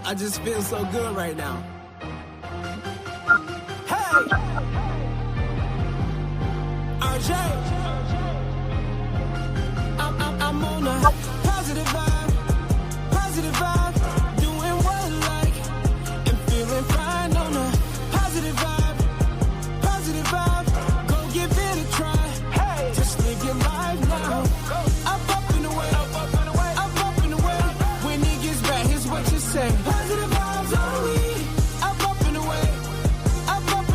I just feel so good right now. Hey! RJ! I'm on a positive vibe, doing what I like, and feeling fine on a positive vibe, go give it a try, hey! Just live your life now, up and away, up and away, when it gets bad, here's what you say, positive vibes only, up and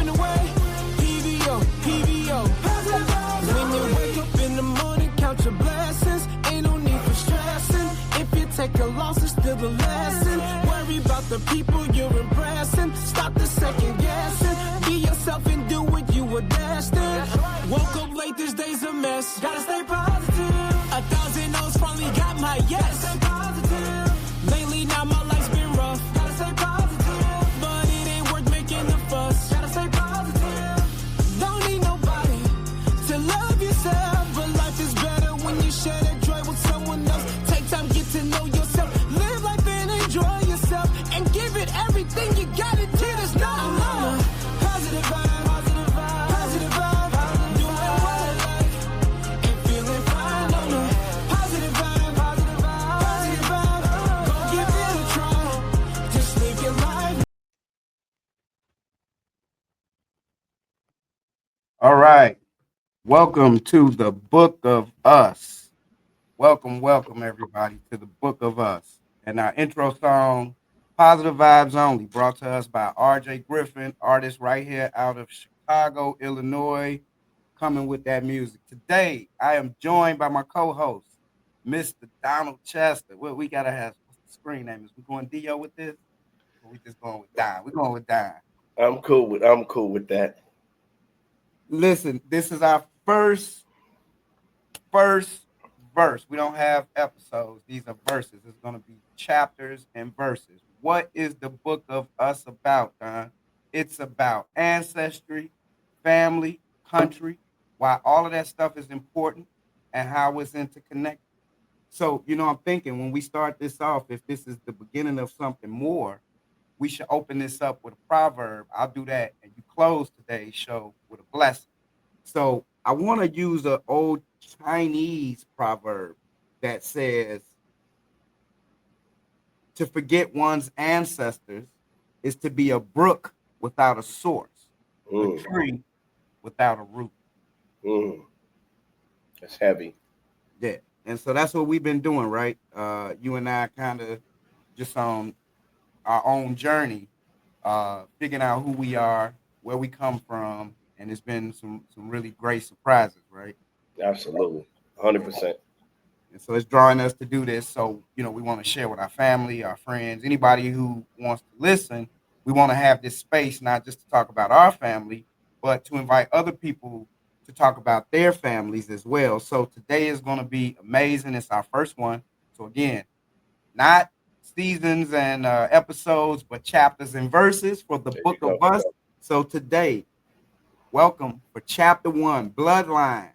away, PVO, positive vibes when you wake up in the morning, count your blessings, ain't no need for stressing, if you take a loss, it's still a lesson, worry about the people you're impressing, stop the second guessing, be yourself and do what you were destined, woke up late, this day's a mess, gotta stay positive, 1,000 no's finally got my yes, gotta stay positive, lately now my life's been rough, gotta stay positive, but it ain't worth making a fuss, gotta stay positive, don't need nobody to love yourself, but life is better when you share that joy with someone else, take time, get to know yourself, live life and enjoy yourself, and give it everything you got it till there's no more, positive vibe, doing what I like, and feeling fine on a positive vibe, go give it a try, just live your life. All right. Welcome to the Book of Us. Welcome, everybody, to the Book of Us. And our intro song, Positive Vibes Only, brought to us by RJ Griffin, artist right here out of Chicago, Illinois, coming with that music. Today, I am joined by my co-host, Mr. Donald Chester. Well, we got to have, what's the screen name? Is we going Dio with this? Or we just going with Don? We're going with Don. I'm cool with that. Listen, this is our first verse. We don't have episodes. These are verses. It's going to be chapters and verses. What is the Book of Us about, Don? It's about ancestry, family, country, why all of that stuff is important, and how it's interconnected. So, I'm thinking when we start this off, if this is the beginning of something more, we should open this up with a proverb. I'll do that. And you close today's show with a blessing. So I want to use an old Chinese proverb that says, to forget one's ancestors is to be a brook without a source, a tree without a root. That's heavy. Yeah. And so that's what we've been doing, right? You and I kind of just on our own journey, figuring out who we are, where we come from, and it's been some really great surprises, right? Absolutely. 100%. And so it's drawing us to do this. So, we want to share with our family, our friends, anybody who wants to listen. We want to have this space, not just to talk about our family, but to invite other people to talk about their families as well. So today is going to be amazing. It's our first one. So again, not seasons and episodes, but chapters and verses for the Book of Us. So today, welcome for chapter 1, Bloodlines,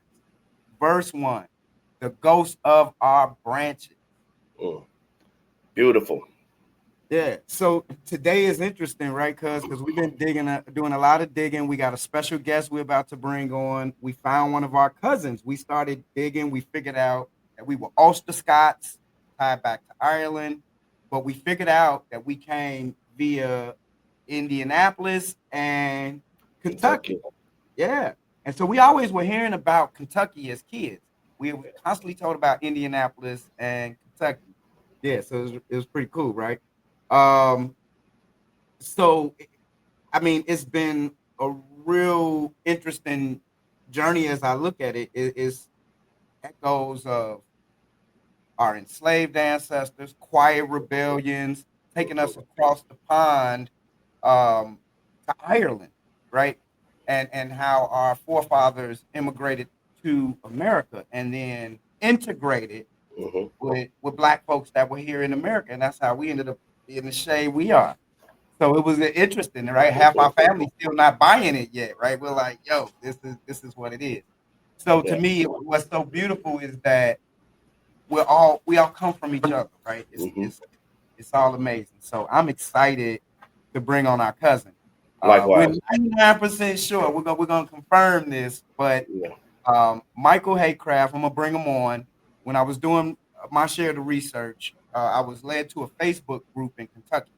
verse 1, the ghost of our branches. Beautiful. Yeah. So today is interesting, right? Because we've been doing a lot of digging. We got a special guest we're about to bring on. We found one of our cousins. We started digging. We figured out that we were Ulster Scots, tied back to Ireland, but we figured out that we came via Indianapolis and Kentucky. Yeah. And so we always were hearing about Kentucky as kids. We were constantly told about Indianapolis and Kentucky. Yeah, so it was pretty cool, right? So, I mean, it's been a real interesting journey as I look at it. It is echoes of our enslaved ancestors, quiet rebellions, taking us across the pond to Ireland, right? And how our forefathers immigrated to America and then integrated with Black folks that were here in America. And that's how we ended up in the shade we are. So it was interesting, right? Half our family still not buying it yet, right? We're like, yo, this is what it is. So to me, what's so beautiful is that we all come from each other, right? It's all amazing. So I'm excited to bring on our cousin. We're Likewise. 99% sure we're gonna confirm this, but Yeah. Michael Haycraft, I'm gonna bring him on. When I was doing my share of the research, I was led to a Facebook group in Kentucky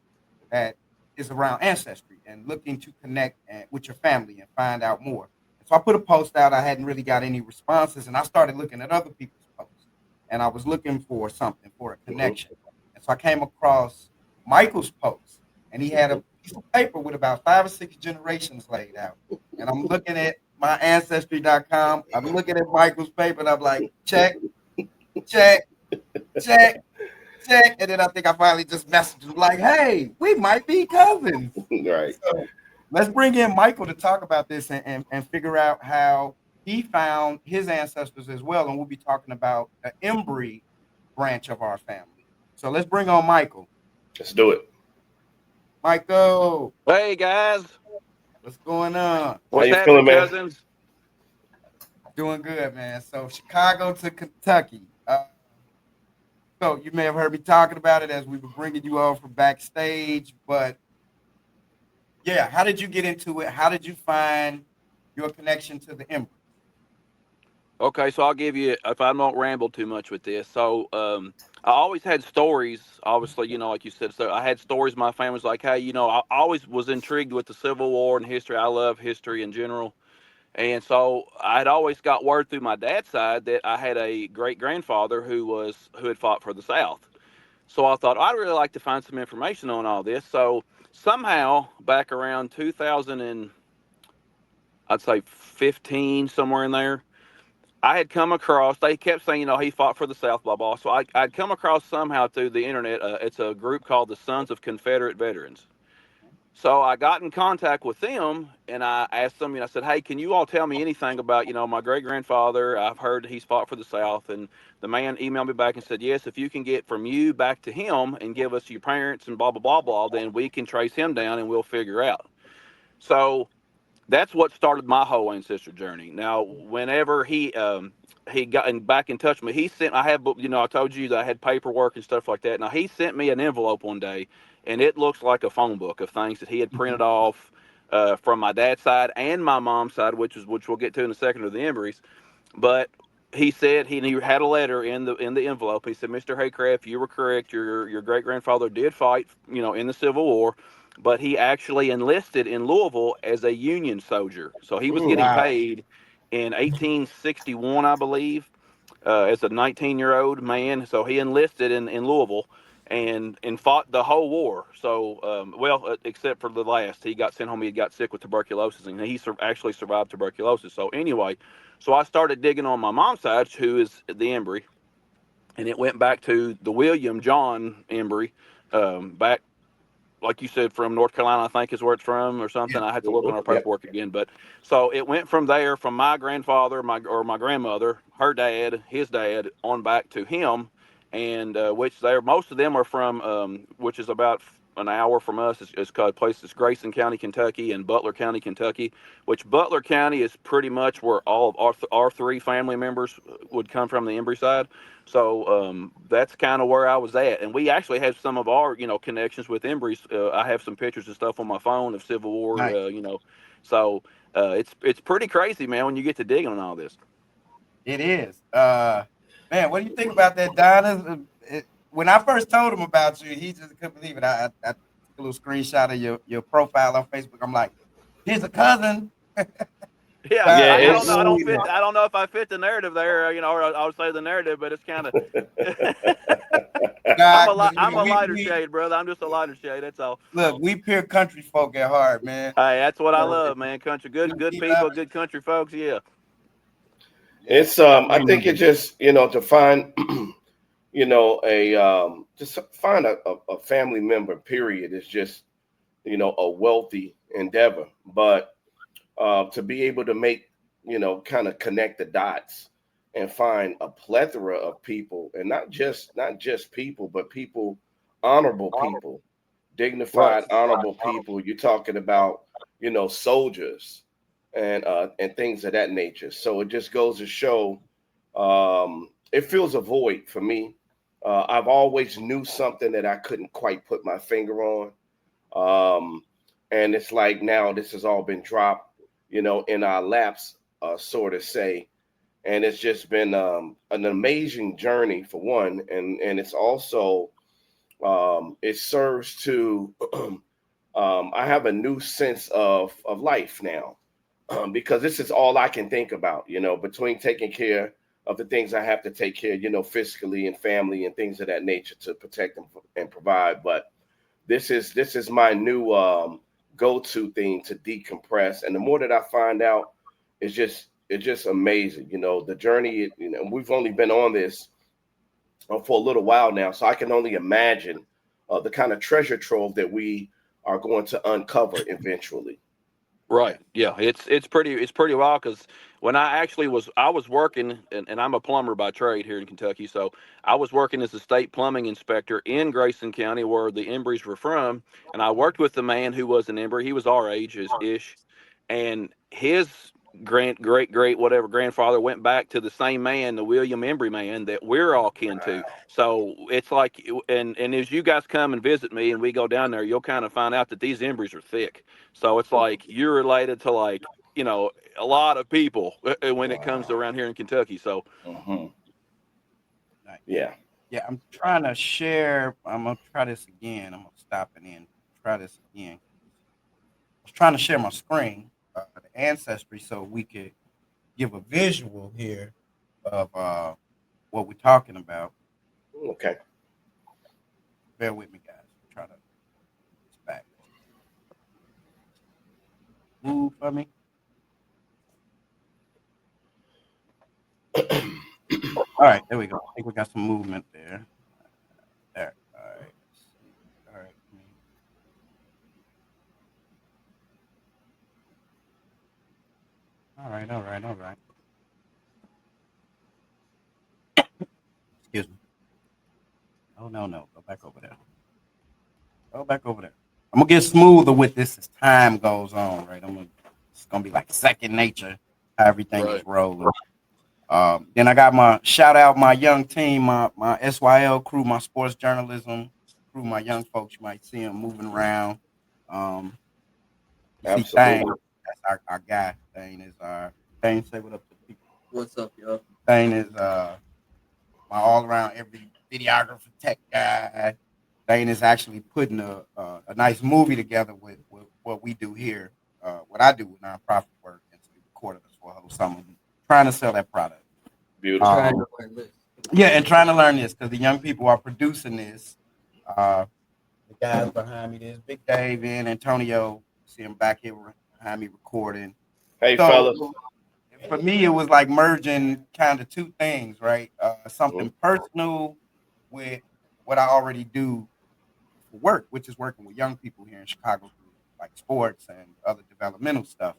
that is around ancestry and looking to connect with your family and find out more. So I put a post out. I hadn't really got any responses, and I started looking at other people's posts, and I was looking for something for a Mm-hmm. connection. And so I came across Michael's post, and he had a piece of paper with about 5 or 6 generations laid out. And I'm looking at my ancestry.com. I'm looking at Michael's paper, and I'm like, check, check, check, check. And then I think I finally just messaged him like, hey, we might be cousins. Right. So let's bring in Michael to talk about this and figure out how he found his ancestors as well. And we'll be talking about the Embry branch of our family. So let's bring on Michael. Let's do it. Michael, Hey guys, what's going on? How what's you happening, feeling, man? cousins? Doing good, man. So Chicago to Kentucky. So you may have heard me talking about it as we were bringing you on from backstage, but yeah, how did you get into it? How did you find your connection to the Embry? Okay, so I'll give you, if I don't ramble too much with this. So I always had stories, obviously, like you said. So I had stories. My family's like, hey, I always was intrigued with the Civil War and history. I love history in general. And so I'd always got word through my dad's side that I had a great grandfather who had fought for the South. So I thought I'd really like to find some information on all this. So somehow back around 2000 and I'd say 15, somewhere in there, I had come across, they kept saying, he fought for the South, blah, blah. So I'd come across somehow through the internet, it's a group called the Sons of Confederate Veterans. So I got in contact with them and I asked them, I said, hey, can you all tell me anything about, my great grandfather? I've heard he's fought for the South. And the man emailed me back and said, yes, if you can get from you back to him and give us your parents and blah, blah, blah, blah, then we can trace him down and we'll figure out. So that's what started my whole ancestry journey. Now, whenever he got back in touch with me, he sent. I have, I told you that I had paperwork and stuff like that. Now he sent me an envelope one day, and it looks like a phone book of things that he had printed off from my dad's side and my mom's side, which we'll get to in a second, of the Embrys. But he said he had a letter in the envelope. He said, Mr. Haycraft, you were correct. Your great grandfather did fight, in the Civil War, but he actually enlisted in Louisville as a Union soldier. So he was getting Wow. paid in 1861, I believe, as a 19-year-old man. So he enlisted in Louisville and fought the whole war. So, except for the last, he got sent home. He got sick with tuberculosis, and he actually survived tuberculosis. So anyway, so I started digging on my mom's side, who is the Embry, and it went back to the William John Embry, back, like you said, from North Carolina, I think is where it's from, or something. I had to look on our Yep. paperwork again, but so it went from there, from my grandfather, my grandmother, her dad, his dad, on back to him, and which most of them are from, which is about an hour from us. It's called a place that's Grayson County, Kentucky, and Butler County, Kentucky. Which Butler County is pretty much where all of our three family members would come from, the Embry side. So that's kind of where I was at, and we actually have some of our, connections with Embrys. I have some pictures and stuff on my phone of Civil War, Nice. So it's pretty crazy, man, when you get to digging on all this. It is. Man, what do you think about that, Donna? When I first told him about you, he just couldn't believe it. I took a little screenshot of your profile on Facebook. I'm like, here's a cousin. Yeah, Yeah, I it's don't know. I don't know if I fit the narrative there. Or I would say the narrative, but it's kind of. God, I'm a lighter shade, brother. I'm just a lighter shade. That's all. look, we pure country folk at heart, man. Hey, that's what I So, love, man. Country, good we love people, good country folks. Yeah. it's I think it just, to find just find a family member, period, is just, a wealthy endeavor. But to be able to make, kind of connect the dots and find a plethora of people, and not just people, but people, honorable people, right. dignified, honorable people. You're talking about, soldiers and things of that nature. So it just goes to show, it fills a void for me, I've always knew something that I couldn't quite put my finger on. Um, and it's like now this has all been dropped, in our laps, sort of say. And it's just been an amazing journey for one, and it's also it serves to I have a new sense of life now, because this is all I can think about, between taking care of the things I have to take care, physically and family and things of that nature to protect and provide. But this is my new go-to thing to decompress. And the more that I find out, it's just amazing. The journey. We've only been on this for a little while now, so I can only imagine the kind of treasure trove that we are going to uncover eventually. Right. Yeah. It's pretty wild because when I was working, and I'm a plumber by trade here in Kentucky, so I was working as a state plumbing inspector in Grayson County where the Embry's were from, and I worked with the man who was an Embry. He was our age ish, and his great whatever grandfather went back to the same man, the William Embry man that we're all kin to. So it's like, and as you guys come and visit me and we go down there, you'll kind of find out that these Embry's are thick. So it's like you're related to, like, a lot of people when it comes to Wow. around here in Kentucky. So Hmm. Nice. Yeah. Yeah, I'm trying to share. I'm gonna try this again. I'm gonna stop and then try this again. I was trying to share my screen, the ancestry, so we could give a visual here of what we're talking about. Okay. Bear with me, guys. Try to this back. Move for me. All right, there we go. I think we got some movement there. There. All right. Let's see. All right. All right. All right. All right. Excuse me. Oh no, no. Go back over there. Go back over there. I'm gonna get smoother with this as time goes on. Right. It's gonna be like second nature how everything is right. rolling. Then I got my shout out my young team, my SYL crew, my sports journalism crew, my young folks. You might see them moving around. Um, you see Thane, Absolutely. that's our guy. Thane is our Thane. Say what up to the people. What's up, y'all? Thane is my all around every videographer, tech guy. Thane is actually putting a nice movie together with what we do here, what I do with nonprofit work, and so he recorded us for a whole summer, trying to sell that product. Beautiful. Trying Um, to learn this. yeah, and trying to learn this because the young people are producing this. Uh, the guys behind me, there's Big Dave and Antonio. See him back here behind me recording. Hey, So fellas. for me, it was like merging kind of two things, right? Mhm. Something personal with what I already do for work, which is working with young people here in Chicago through like sports and other developmental stuff.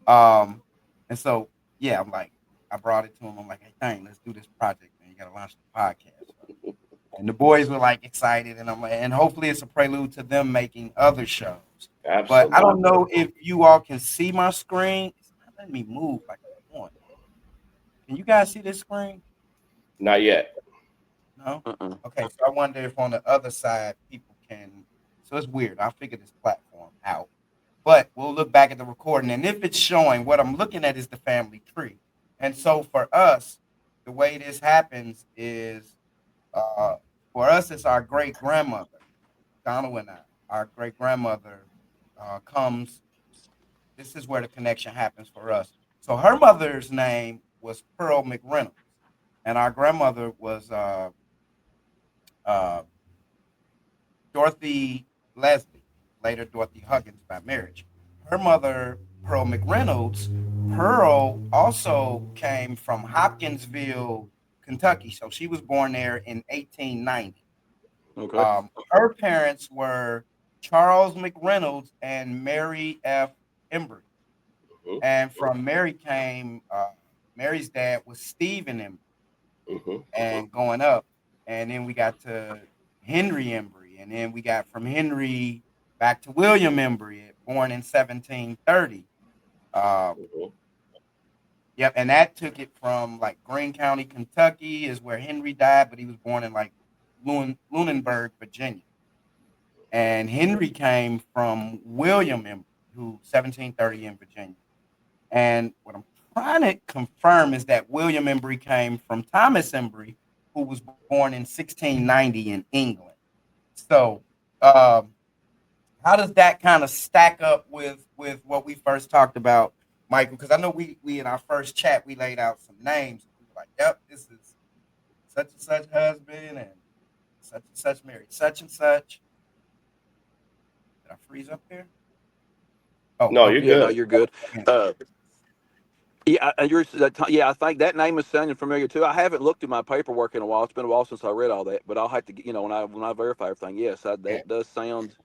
Um, and so, yeah, I'm like, I brought it to him. I'm like, hey, dang, let's do this project, man. You got to launch the podcast. So, and the boys were like excited, and I'm like, and hopefully it's a prelude to them making other shows. But I don't Absolutely. know if you all can see my screen. It's not letting me move like I want. Can you guys see this screen? Not yet. No. Uh-uh. Okay, so I wonder if on the other side people can. So it's weird. I'll figure this platform out. But we'll look back at the recording, and if it's showing, what I'm looking at is the family tree. And so for us, the way this happens is, uh, for us, it's our great grandmother, Donald and I. Our great grandmother comes. This is where the connection happens for us. So her mother's name was Pearl McReynolds, and our grandmother was uh, Dorothy Leslie, later Dorothy Huggins by marriage. Her mother, Pearl McReynolds, Pearl also came from Hopkinsville, Kentucky. So she was born there in 1890. Okay. Her parents were Charles McReynolds and Mary F. Embry. Hmm. And from Mary came, Mary's dad was Stephen Embry Hmm. and going up. And then we got to Henry Embry. And then we got from Henry back to William Embry, born in 1730. Uh, Hmm. yep. And that took it from like Greene County, Kentucky, is where Henry died, but he was born in like Lunenburg, Virginia. And Henry came from William Embry, who 1730 in Virginia. And what I'm trying to confirm is that William Embry came from Thomas Embry, who was born in 1690 in England. So, um, how does that kind of stack up with what we first talked about, Michael? Because I know we in our first chat we laid out some names. We were like, "Yep, this is such and such husband, and such married such and such." Did I freeze up there? Oh, No, you're okay. Yeah, no, good. you're good. Uh, yeah, yeah, I think that name is sounding familiar too. I haven't looked at my paperwork in a while. It's been a while since I read all that, but I'll have to, when I verify everything. Yes, Yeah. that does sound.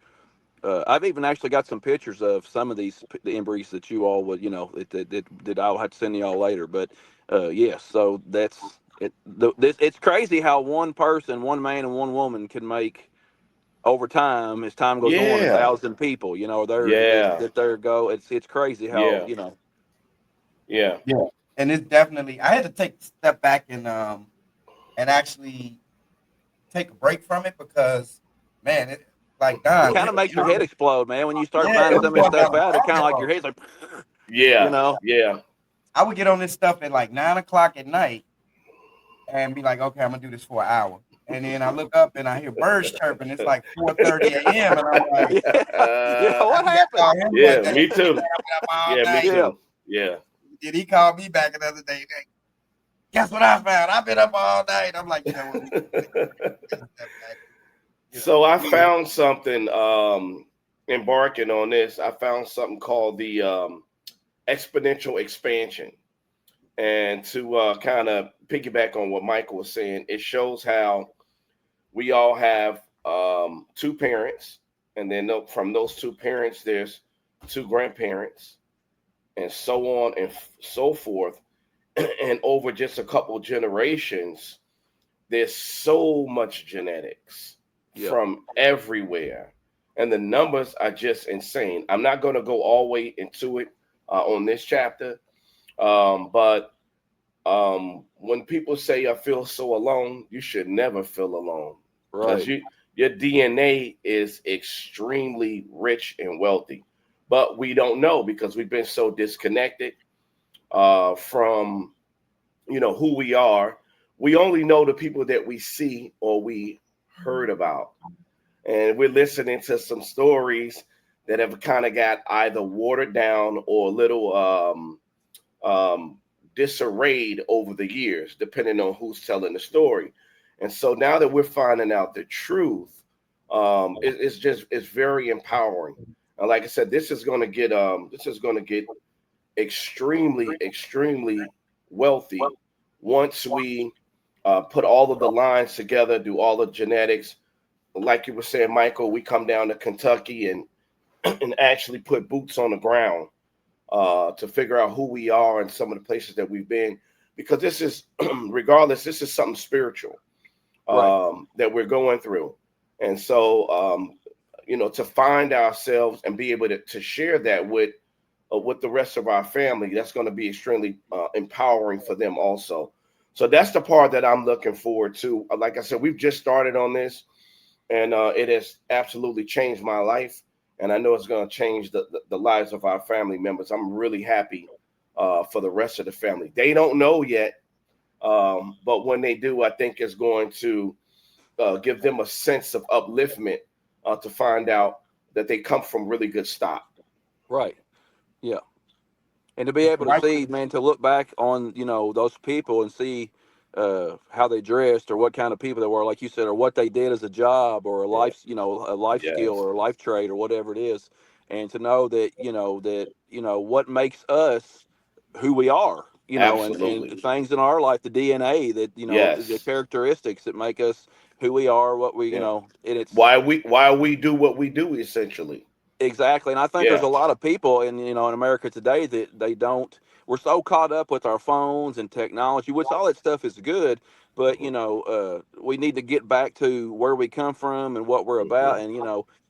I've even actually got some pictures of some of the embries that you all would, that I'll have to send y'all later. But yes, so that's it. It's crazy how one person, one man, and one woman can make over time as time goes on 1,000 people. Yeah, They're go. It's crazy how yeah, yeah, Yeah. And it's definitely I had to take a step back and actually take a break from it because man, it like it Don, kind of makes your head explode, man, when you start yeah, finding it was some of this going down stuff a out. It kind of rabbit like your hole. head's like, you yeah, know. yeah. I would get on this stuff at like 9 o'clock at night and be like, okay, I'm gonna do this for an hour. And then I look up and I hear birds chirping. It's like 4:30 a.m. and I'm like, Yeah, yeah. I What think I happened? called him one Yeah, day. me too. I've been up all Yeah, me night. Yeah. too. Yeah. Did he call me back another day? Like, guess what I found? I've been up all night. I'm like, you know what? We take a step back. So I Yeah. found something embarking on this. I found something called the exponential expansion. And to kind of piggyback on what Michael was saying, it shows how we all have two parents, and then from those two parents, there's two grandparents, and so on and so forth. And over just a couple generations, there's so much genetics Yeah. from everywhere, and the numbers are just insane. I'm not going to go all the way into it on this chapter, but when people say I feel so alone, you should never feel alone because Right. your DNA is extremely rich and wealthy, but we don't know because we've been so disconnected from who we are. We only know the people that we see or we heard about, and we're listening to some stories that have kind of got either watered down or a little um, disarrayed over the years, depending on who's telling the story. And so now that we're finding out the truth, it's very empowering. And like I said, this is going to get extremely extremely wealthy once we put all of the lines together, do all the genetics. Like you were saying, Michael, we come down to Kentucky and and actually put boots on the ground to figure out who we are and some of the places that we've been, because this is, regardless, this is something spiritual Right. that we're going through, and so to find ourselves and be able to share that with the rest of our family, that's going to be extremely empowering for them also. So that's the part that I'm looking forward to. Like I said, we've just started on this, and it has absolutely changed my life, and I know it's going to change the lives of our family members. I'm really happy for the rest of the family. They don't know yet, but when they do, I think it's going to give them a sense of upliftment to find out that they come from really good stock. Right. Yeah. And to be able to Right. see, man, to look back on those people and see how they dressed or what kind of people they were, like you said, or what they did as a job or a Yeah. life, a life skill Yes. or a life trade or whatever it is, and to know that what makes us who we are, and Absolutely. things in our life, the DNA that the Yes. characteristics that make us who we are, what we, Yeah. and it's Why we do what we do essentially. exactly, and I think there's Yeah. a lot of people in America today that they don't. We're so caught up with our phones and technology, which all that stuff is good, but Hmm. we need to get back to where we come from and what we're Hmm. about,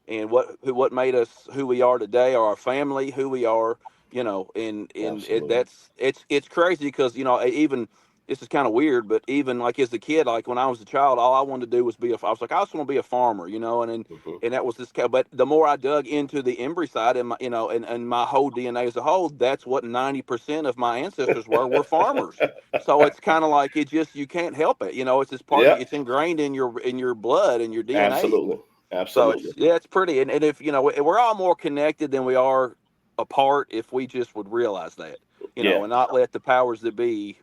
and what made us who we are today, or our family, who we are, and Absolutely. that's it's crazy because even this is kind of weird, but even like as a kid, like when I was a child, all I wanted to do was I was like, I just want to be a farmer, you know, Mhm. and that was this. But the more I dug into the embry side and my, you know, and my whole DNA as a whole, that's what 90% of my ancestors were farmers. So it's kind of like it just you can't help it, you know. It's just part of Yeah, it's ingrained in your blood and your DNA. absolutely, So absolutely. it's pretty, and if you know, we're all more connected than we are apart if we just would realize that, you know, Yeah, and not let the powers that be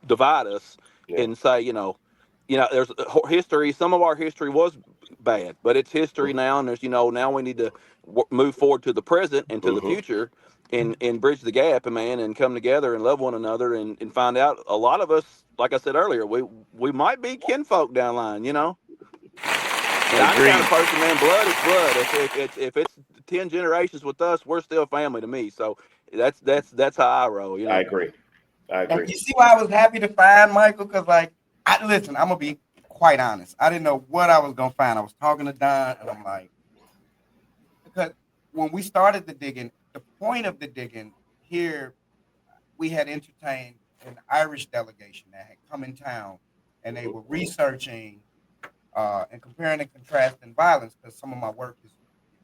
divide us yeah. and say, there's history. Some of our history was bad, but it's history Mhm. now, and there's, now we need to move forward to the present and to the Mhm. future, and bridge the gap, and man, and come together and love one another, and find out a lot of us, like I said earlier, we might be kinfolk down the line, And I'm the kind Agreed. of person, man. Blood is blood. If it's 10 generations with us, we're still family to me. So that's how I roll. I agree. I And agree. you see why I was happy to find Michael? Because, like, listen, I'm going to be quite honest. I didn't know what I was going to find. I was talking to Don, and I'm like, because when we started the digging, the point of the digging here, we had entertained an Irish delegation that had come in town, and they Mhm. were researching and comparing and contrasting violence, because a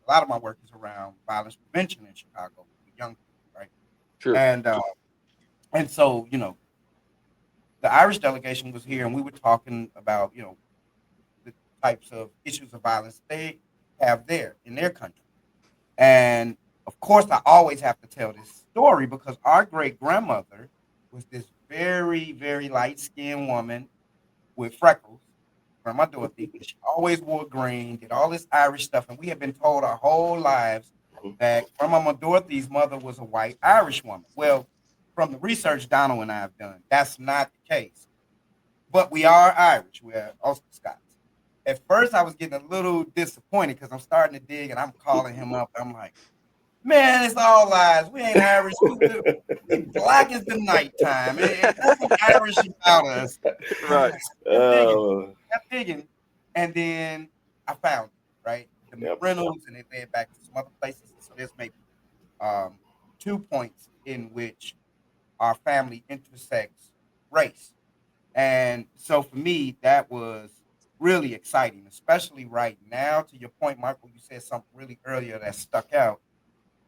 lot of my work is around violence prevention in Chicago with young people, right? Sure. And so, the Irish delegation was here, and we were talking about, the types of issues of violence they have there in their country. And of course, I always have to tell this story because our great grandmother was this very, very light skinned woman with freckles, Grandma Dorothy. She always wore green, did all this Irish stuff. And we have been told our whole lives that Grandmama Dorothy's mother was a white Irish woman. Well, from the research Donald and I have done, that's not the case. But we are Irish. We're Ulster Scots. At first, I was getting a little disappointed because I'm starting to dig and I'm calling him up. I'm like, man, it's all lies. We ain't Irish. We black as the nighttime. Ain't nothing Irish about us. And Right. I Oh, kept digging, and then I found it, right? The yep. Reynolds, and it led back to some other places. So there's maybe um, 2 points in which our family intersects race. And so for me, that was really exciting, especially right now. To your point, Michael, you said something really earlier that stuck out.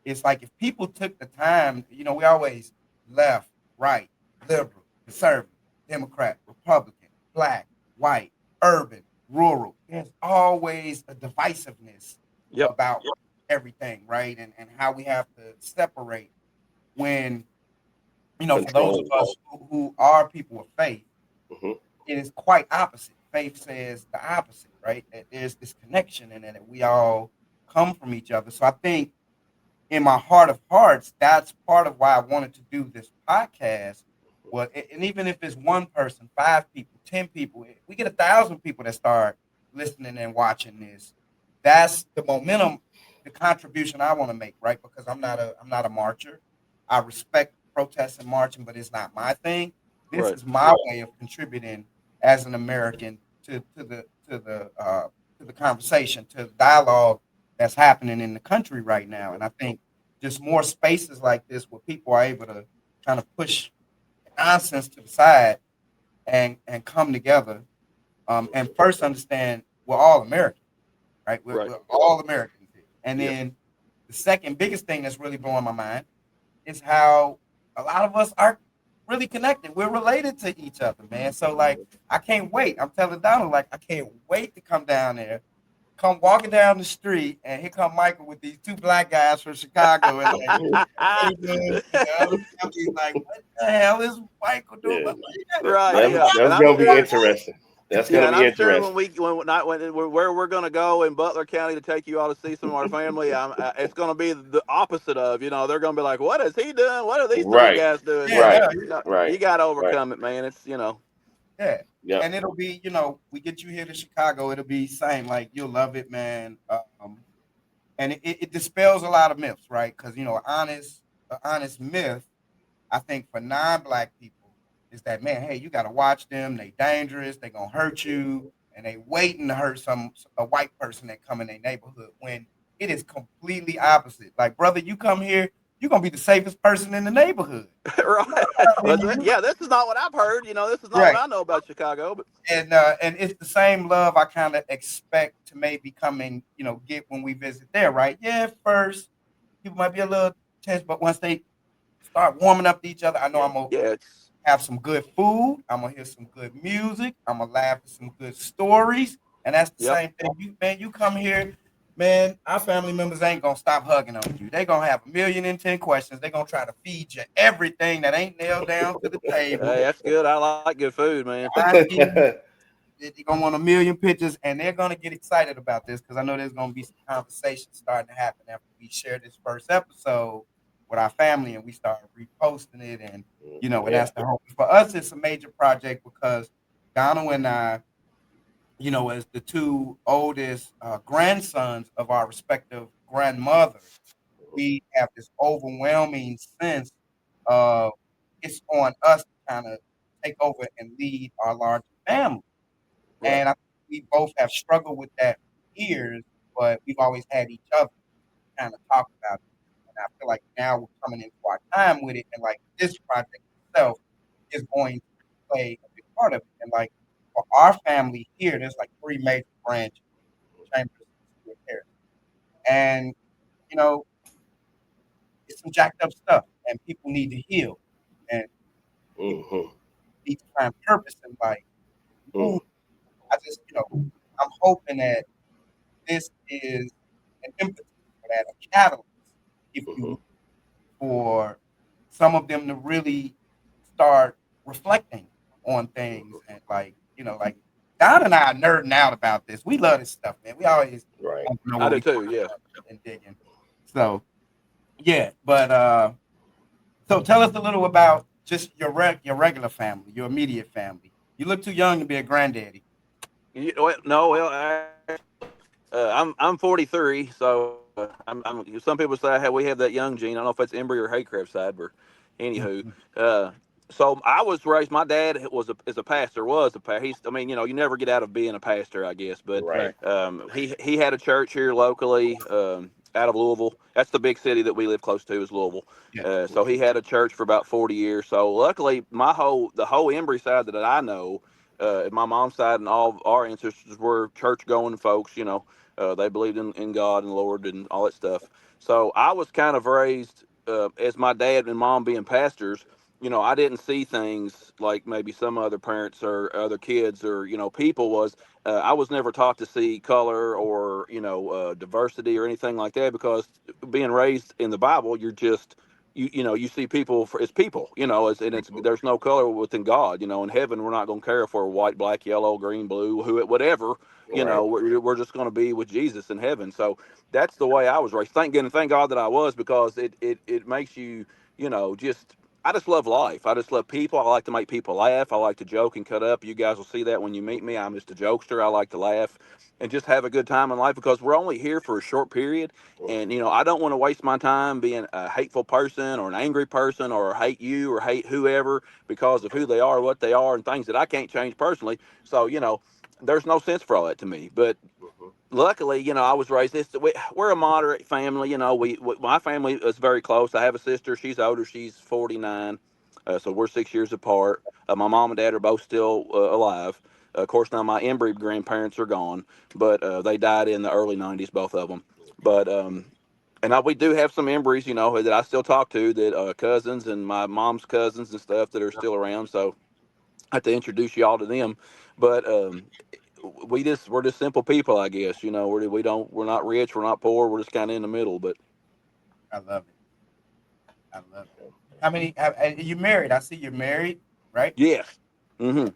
It's like if people took the time, we always left, right, liberal, conservative, Democrat, Republican, black, white, urban, rural. There's always a divisiveness Yep. about everything, right? And how we have to separate when, for those of Control. us who are people of faith, Mhm. it is quite opposite. Faith says the opposite, right? That there's this connection in it, that we all come from each other. So I think in my heart of hearts, that's part of why I wanted to do this podcast. Well, and even if it's one person, 5 people, 10 people, if we get 1,000 people that start listening and watching this, that's the momentum, the contribution I want to make, right? Because I'm not a marcher. I respect protesting, marching, but it's not my thing. This Right. is my way of contributing as an American to the conversation, to the dialogue that's happening in the country right now. And I think just more spaces like this where people are able to kind of push nonsense to the side and come together, and first understand we're all American, right? We're, Right. we're all Americans here. And Yep. then the second biggest thing that's really blowing my mind is how a lot of us are really connected. We're related to each other, man. So like, I can't wait. I'm telling Donald, like, I can't wait to come down there, come walking down the street, and here come Michael with these 2 black guys from Chicago, and like, what he doing? The other family's like, what the hell is Michael doing? Yeah. Right. That's, Yeah. And that's I'm gonna be sure. interesting. That's Yeah, gonna and be I'm sure when interesting. we when not when where we're going to go in Butler County to take you all to see some of our family, it's going to be the opposite of, they're going to be like, what is he doing? What are these three Right. guys doing Yeah, here? Right. yeah, Right. You got to Right. overcome it, man. yeah. Yep. And it'll be, we get you here to Chicago, it'll be same. Like, you'll love it, man. And it dispels a lot of myths, right? Because an honest myth, I think, for non-black people is that, man, hey, you got to watch them. They dangerous. They gonna hurt you, and they waiting to hurt a white person that come in their neighborhood. When it is completely opposite. Like, brother, you come here, you're gonna be the safest person in the neighborhood. Right. I Well, mean, yeah, this is not what I've heard. This is not what right. I know about Chicago. But And it's the same love I kind of expect to maybe come and get when we visit there, right? Yeah, at first people might be a little tense, but once they start warming up to each other, I know I'm gonna yeah, it's have some good food. I'm gonna hear some good music. I'm gonna laugh at some good stories. And that's the yep. same thing. You come here, man. Our family members ain't gonna stop hugging on you. They gonna have 1,000,010 questions. They gonna try to feed you everything that ain't nailed down to the table. Hey, that's good. I like good food, man. I see they're gonna want 1,000,000 pictures, and they're gonna get excited about this because I know there's gonna be some conversations starting to happen after we share this first episode with our family, and we start reposting it, and and Yeah. that's the hope. For us, it's a major project because Ghana and I, as the two oldest grandsons of our respective grandmothers, we have this overwhelming sense of it's on us to kind of take over and lead our larger family. Right. And I think we both have struggled with that for years, but we've always had each other to kind of talk about it. And I feel like now we're coming into our time with it, and like this project itself is going to play a big part of it. And like for our family here, there's like three major branches: Chambers, Stewart, Harris. And you know, it's some jacked up stuff, and people need to heal, and people Mm-hmm. need to find purpose in life. Mm-hmm. I just, I'm hoping that this is an impetus for that, a catalyst, if you will, for some of them to really start reflecting on things and like Don and I are nerding out about this. We love this stuff, man. We always Right. want to know I what do we too. Yeah. and digging. So yeah, but so tell us a little about just your regular family, your immediate family. You look too young to be a granddaddy. No, well, I'm 43, so some people say hey, we have that young gene. I don't know if that's Embry or Haycraft side, but anywho, uh, so I was raised. My dad is a pastor. Was a pastor. He's. I mean, you never get out of being a pastor, I guess. But Right. Right. he had a church here locally, out of Louisville. That's the big city that we live close to is Louisville. Yeah. So he had a church for about 40 years. So luckily, the whole Embry side that I know, my mom's side and all of our ancestors were church going folks. They believed in God and Lord and all that stuff. So I was kind of raised as my dad and mom being pastors. I didn't see things like maybe some other parents or other kids or people was. I was never taught to see color or diversity or anything like that because being raised in the Bible, you're just you see people as people, and it's there's no color within God. In heaven we're not going to care if we're white, black, yellow, green, blue, whatever. Right. We're just going to be with Jesus in heaven. So that's the way I was raised. Thank God that I was because it makes you just. I just love life. I just love people. I like to make people laugh. I like to joke and cut up. You guys will see that when you meet me. I'm just a jokester. I like to laugh and just have a good time in life because we're only here for a short period. And I don't want to waste my time being a hateful person or an angry person or hate you or hate whoever because of who they are, what they are, and things that I can't change personally. So there's no sense for all that to me. But luckily, I was raised this. We're a moderate family. My family is very close. I have a sister. She's older. She's 49. So we're 6 years apart. My mom and dad are both still alive. Of course, now my inbreed grandparents are gone, but they died in the early '90s, both of them. But we do have some inbreeds, that I still talk to, that cousins and my mom's cousins and stuff that are still around. So I have to introduce y'all to them. But we're just simple people, I guess. We're not rich, we're not poor, we're just kind of in the middle. But I love it. I love it. How many? You married? I see you're married, right? yes, mm-hmm.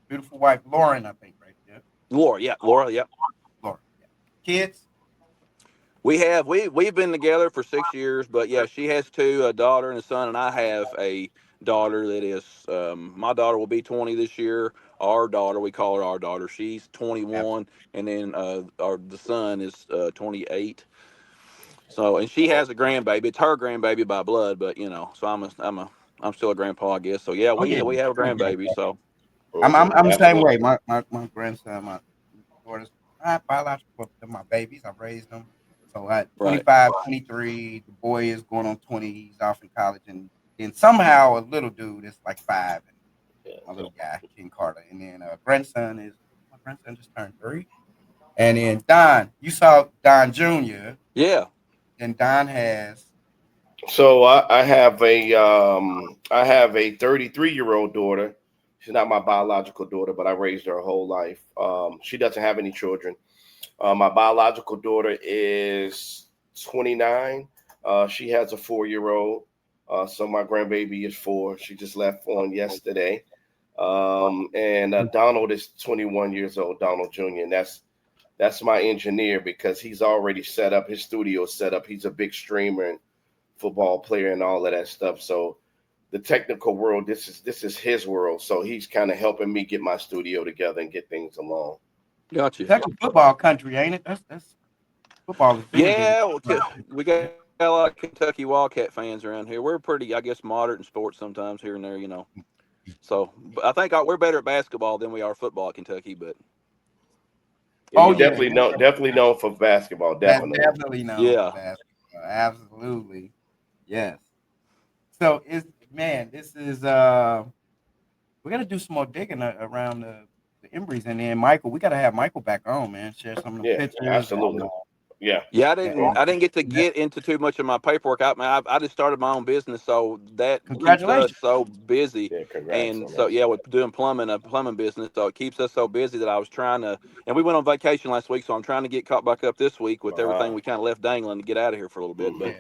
Beautiful wife, Lauren, I think, right? Yeah, Laura, yeah. Lauren. Yeah. Kids? We've been together for 6 years, but yeah, she has two, a daughter and a son, and I have a daughter that is my daughter will be 20 this year. Our daughter, we call her our daughter. She's Yeah. 21, and then the son is 28. So, and she has a grandbaby. It's her grandbaby by blood, but so I'm still a grandpa, I guess. So yeah, Oh yeah. we have a Oh yeah. grandbaby. So I'm the same Absolutely. way. My grandson, my daughters, biological, but they're my babies. I've raised them So at Right. 25, 23, the boy is going on 20. He's off in college, and then somehow a little dude is like 5. And my little guy, King Carter, and then my grandson just turned 3, and then Don. You saw Don Jr. Yeah. And Don has. So I have a 33-year-old daughter. She's not my biological daughter, but I raised her whole life. She doesn't have any children. My biological daughter is 29. She has a 4-year-old. So my grandbaby is 4. She just left on yesterday. And Donald is 21 years old, Donald Jr. And that's my engineer because he's already set up his studio set up. He's a big streamer and football player and all of that stuff. So the technical world, this is his world. So he's kind of helping me get my studio together and get things along. Gotcha. Kentucky football country, ain't it? That's football is big. Yeah, we got a lot of Kentucky Wildcat fans around here. We're pretty, I guess, moderate in sports sometimes here and there, you know. So but I think we're better at basketball than we are football at Kentucky. But Yeah, definitely known for basketball. Definitely known yeah, for basketball. Absolutely, yes. So this is we got to do some more digging around the Embry's, and then Michael. We got to have Michael back on, man. Share some of the pictures. Absolutely. Yeah. I didn't get to get into too much of my paperwork. I just started my own business, so that keeps us so busy. Yeah, and so with doing a plumbing business, so it keeps us so busy that I was trying to. And we went on vacation last week, so I'm trying to get caught back up this week with everything we kind of left dangling to get out of here for a little bit. But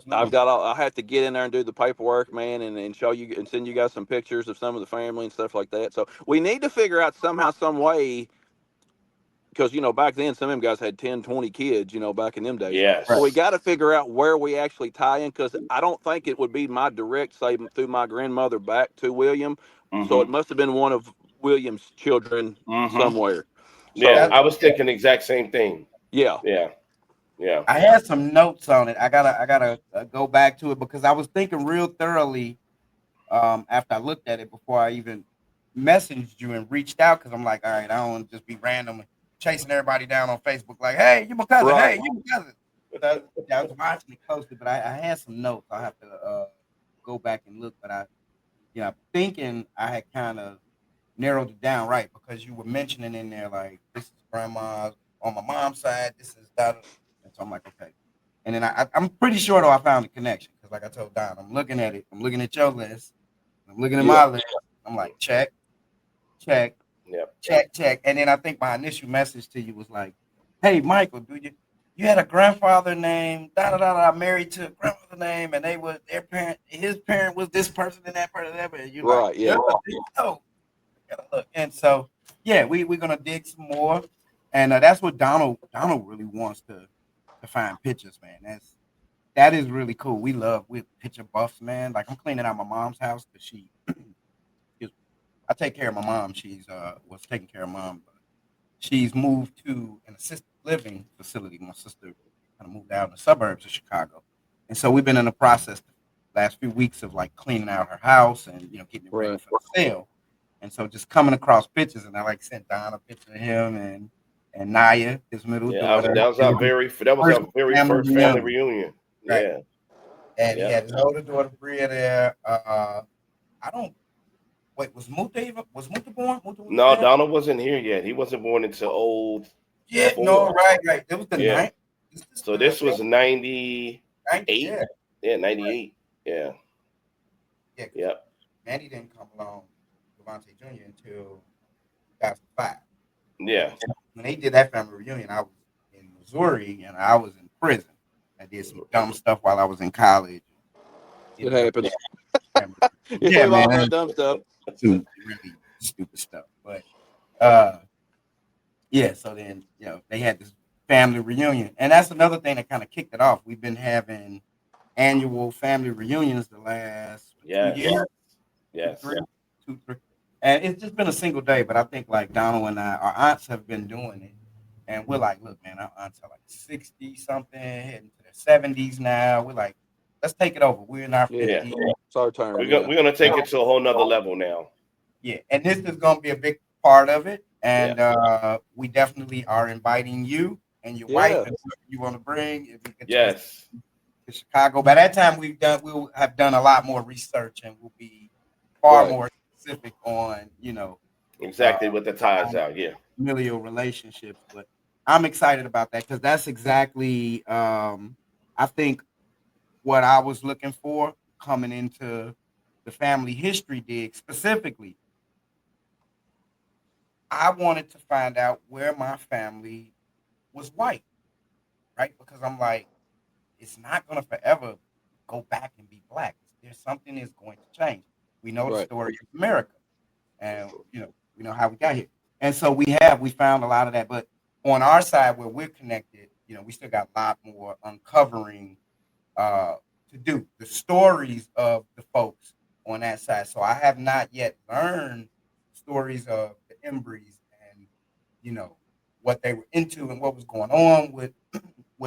I have to get in there and do the paperwork, man, and show you and send you guys some pictures of some of the family and stuff like that. So we need to figure out somehow, some way. Because, back then, some of them guys had 10, 20 kids, back in them days. Yes. So we got to figure out where we actually tie in, because I don't think it would be my direct, say, through my grandmother back to William. Mm-hmm. So it must have been one of William's children somewhere. So, I was thinking the exact same thing. Yeah. I had some notes on it. I gotta go back to it because I was thinking real thoroughly after I looked at it before I even messaged you and reached out, because I'm like, all right, I don't want to just be randomly chasing everybody down on Facebook like, hey, you my cousin, hey, you my cousin. But I was watching it closely, but I had some notes. I'll have to go back and look, but I'm thinking I had kind of narrowed it down right, because you were mentioning in there like, this is grandma's on my mom's side, this is that, and so I'm like, okay. And then I'm pretty sure though I found the connection, because like I told Don, I'm looking at it, I'm looking at your list, I'm looking at my list, I'm like, check, check. And then I think my initial message to you was like, hey, Michael, you had a grandfather named married to a grandmother name, and his parent was this person and that person, and you're right, like, gotta look. And so we're gonna dig some more, and that's what Donald really wants to find pictures, man. That is really cool. We're picture buffs, man. Like, I'm cleaning out my mom's house because I take care of my mom. She's was taking care of mom, but she's moved to an assisted living facility. My sister kind of moved out in the suburbs of Chicago, and so we've been in the process the last few weeks of like cleaning out her house and getting it ready for the sale. And so just coming across pictures, and I sent Don a picture of him and Naya, his middle daughter. That was our very first family reunion. Right. Yeah, and he had his older daughter Bria there. Wait, was Muta born? No, Donald wasn't here yet. He wasn't born until old. Yeah, 4. No, right. It was the 9th. So this was 98. 98. Yeah, 98. Yeah. Manny didn't come along, Devontae Jr., until 2005. Yeah. When they did that family reunion, I was in Missouri and I was in prison. I did some dumb stuff while I was in college. It happens. Yeah, man. That dumb stuff. Some really stupid stuff. But so then they had this family reunion, and that's another thing that kind of kicked it off. We've been having annual family reunions the last 2 years. Yes. 2, 3. And it's just been a single day, but I think like Donald and our aunts have been doing it, and we're like, look, man, our aunts are like 60 something, heading to their 70s now. We're like, let's take it over. We're in our 50s. It's our turn. We're gonna take it to a whole nother level now. Yeah, and this is gonna be a big part of it. And we definitely are inviting you and your wife and whoever you want to bring. If you can Yes. to Chicago. By that time, we'll have done a lot more research and we'll be far Right. more specific on Exactly what the ties out. Yeah. familial relationships. But I'm excited about that because that's exactly I think what I was looking for coming into the family history dig specifically. I wanted to find out where my family was white, right? Because I'm like, it's not going to forever go back and be black. There's something that's going to change. We know the Right. story of America, and we know how we got here. And so we found a lot of that. But on our side, where we're connected, we still got a lot more uncovering to do. The stories of the folks on that side. So I have not yet learned stories of the Embreys and what they were into and what was going on with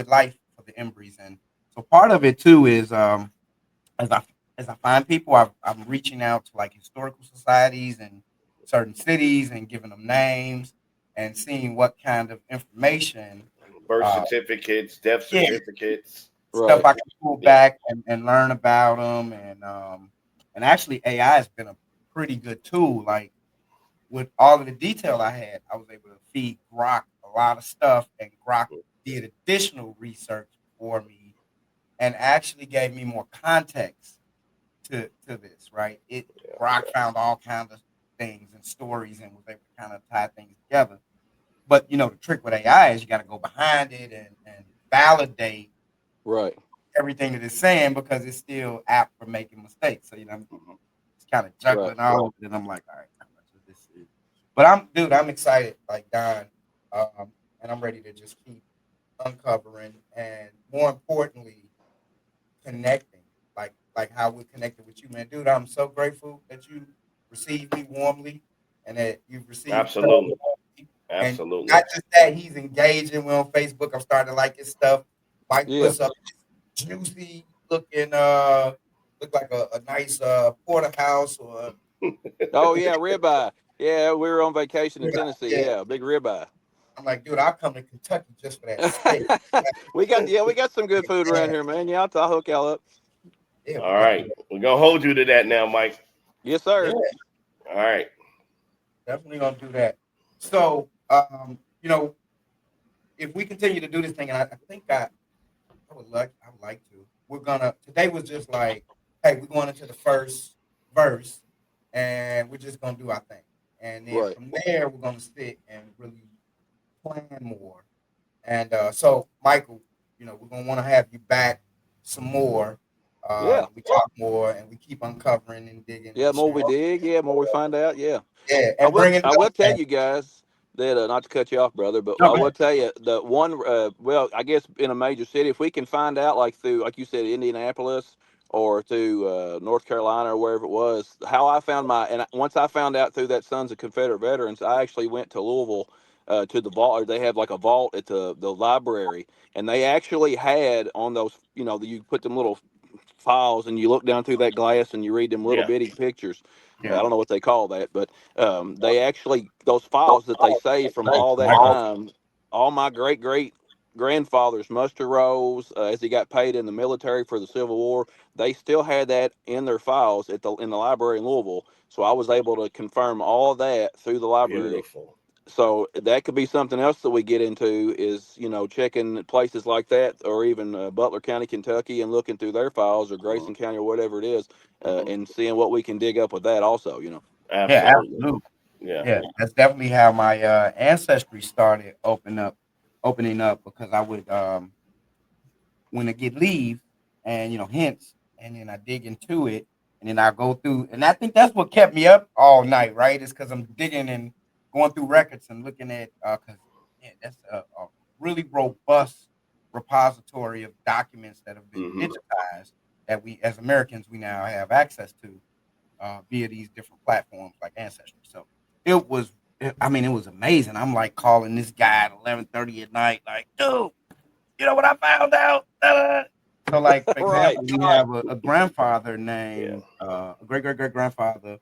life for the Embreys. And so part of it too is as I as I find people, I'm reaching out to like historical societies and certain cities and giving them names and seeing what kind of information, Birth uh, certificates, death yeah, certificates. stuff Right. I can pull Yeah. back and learn about them. And actually, AI has been a pretty good tool. Like with all of the detail I had, I was able to feed Grok a lot of stuff, and Grok did additional research for me and actually gave me more context to this, right? Grok found all kinds of things and stories and was able to kind of tie things together. But the trick with AI is you got to go behind it and validate Right. everything that it's saying because it's still apt for making mistakes. So it's kind of Right. juggling all of it, and I'm like, all right, how much of this is? But I'm excited, like Don, and I'm ready to just keep uncovering and more importantly connecting, like how we're connected with you, man. Dude, I'm so grateful that you received me warmly and that you've received Trey Absolutely. warmly. And Absolutely. not just that, he's engaging. We're on Facebook. I'm starting to like his stuff. Mike Yeah. puts up this juicy looking look like a nice porterhouse or Oh yeah, ribeye. Yeah, we were on vacation in Tennessee. yeah. Yeah, big ribeye. I'm like, dude, I'll come to Kentucky just for that steak. we got some good food Yeah, around here, man. Yeah, I'll hook y'all up. yeah, All we'll right. We're going to hold you to that now, Mike. Yes, yeah, sir. All right. definitely gonna do that. So, if we continue to do this thing, and I think I would like to. Today was just like, hey, we're going into the first verse, and we're just gonna do our thing, and then Right. from there we're gonna sit and really plan more. And so, Michael, we're gonna want to have you back some more. Yeah. We talk more, and we keep uncovering and digging Yeah. and More we sharing. dig, yeah, more we find out. Yeah. Yeah, I and will. bringing I it will up, tell man. you guys that not to cut you off, brother, but No, I go will ahead. tell you the one. Well, I guess in a major city, if we can find out, like through, like you said, Indianapolis or through North Carolina or wherever it was, how I found once I found out through that Sons of Confederate Veterans, I actually went to Louisville. To the vault, or they have like a vault at the library, and they actually had on those, you put them little files and you look down through that glass and you read them little Yeah. bitty pictures. I Yeah. don't know what they call that, but they actually, those files that they save from all that time, all my great great grandfather's muster rolls, as he got paid in the military for the Civil War, they still had that in their files in the library in Louisville. So I was able to confirm all of that through the library. Beautiful. So that could be something else that we get into is, checking places like that, or even Butler County, Kentucky, and looking through their files, or Mhm. Grayson County, or whatever it is, Mhm. and seeing what we can dig up with that also. Yeah, Absolutely. absolutely. Yeah. Yeah, that's definitely how my ancestry started opening up because I would when I get leave and hints, and then I dig into it, and then I go through, and I think that's what kept me up all night, right? Is because I'm digging and going through records and looking at because that's a really robust repository of documents that have been Mhm. digitized that we as Americans we now have access to via these different platforms like Ancestry. So it was, I mean, it was amazing. I'm like calling this guy at 11:30 at night, like, dude, you know what I found out? So, like for Right. example, we have a grandfather Yeah. named a great great great grandfather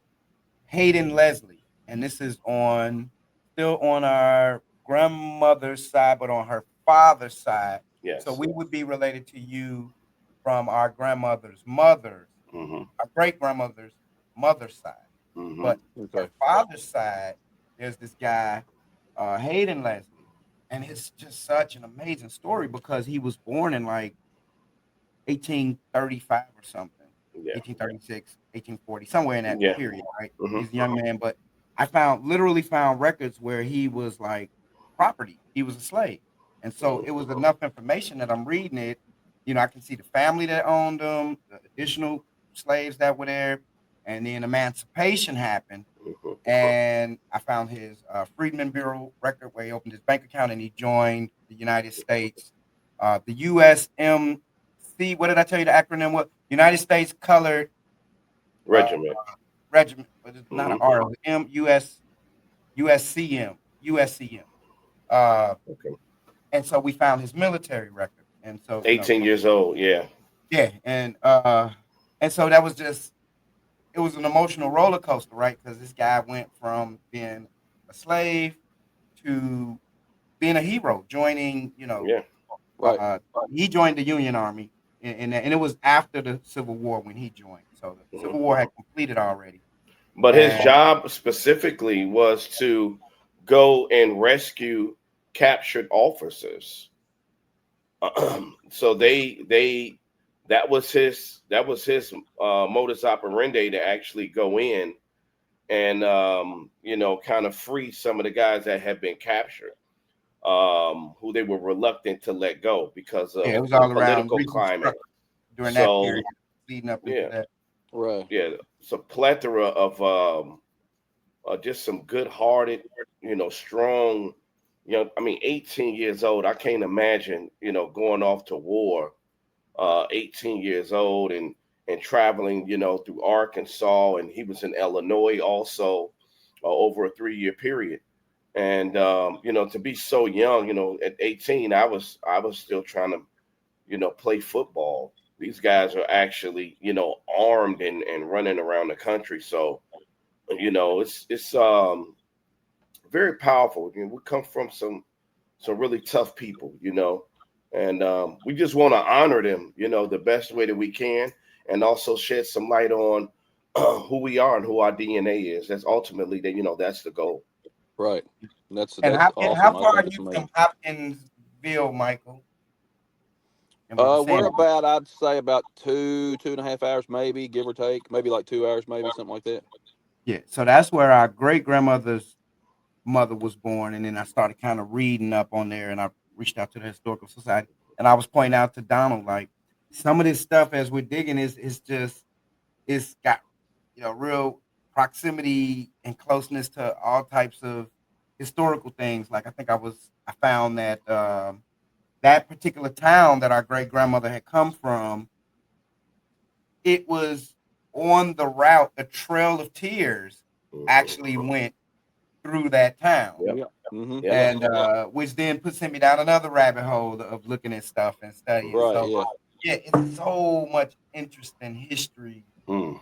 Hayden Leslie, and this is on still on our grandmother's side, but on her father's side. So Yes. we would be related to you from our grandmother's mother's, Mm-hmm. our great grandmother's mother's side. Mm-hmm. But her Okay. father's side, there's this guy, Hayden Leslie, and it's just such an amazing story because he was born in like 1835 or something, Yeah. 1836, 1840, somewhere in that Yeah. period, right? Mm-hmm. He's a young man, but I literally found records where he was like property. He was a slave. And so it was enough information that I'm reading it. I can see the family that owned them, the additional slaves that were there, and then emancipation happened. Mm-hmm. And I found his Freedmen Bureau record where he opened his bank account and he joined the United States, the USMC. What did I tell you the acronym was? United States Colored uh, Regiment. Regiment, but it's not an Mm-hmm. R. USCM. Uh, Okay. and so we found his military record, and so 18 years old. Yeah. yeah, and so that was just it was an emotional roller coaster, right? Because this guy went from being a slave to being a hero, joining, Yeah. Right. he joined the Union Army, and it was after the Civil War when he joined. So the Mm-hmm. Civil War had completed already, But his and job specifically was to go and rescue captured officers. So that was his modus operandi to actually go in and kind of free some of the guys that had been captured, who they were reluctant to let go because yeah, of it was the all around political climate. Reconstruction during that period, So leading up into yeah, that. Right. yeah, it's a plethora of just some good-hearted, strong. 18 years old. I can't imagine, going off to war, 18 years old and traveling, through Arkansas, and he was in Illinois also, over a 3-year period. And to be so young, at 18, I was still trying to, play football. These guys are actually, armed and running around the country. So, it's very powerful. We come from some really tough people, and we just want to honor them, the best way that we can, and also shed some light on who we are and who our DNA is. That's ultimately that's the goal. Right. And That's how awesome. I far are think it's you from amazing. Hopkinsville, Michael? Am I saying We're it right? about, I'd say about 2.5 hours, maybe, give or take, maybe like 2 hours, maybe something like that. Yeah, so that's where our great grandmother's mother was born, and then I started kind of reading up on there, and I reached out to the historical society, and I was pointing out to Donald like some of this stuff as we're digging is just it's got real proximity and closeness to all types of historical things. Like I found that that particular town that our great grandmother had come from, it was on the route, the Trail of Tears Hmm. actually went through that town. Yep. Yeah. Mm-hmm. Yep. Yeah. And which then sent me down another rabbit hole of looking at stuff and studying. Right. So Yeah. yeah, it's so much interesting history Hmm.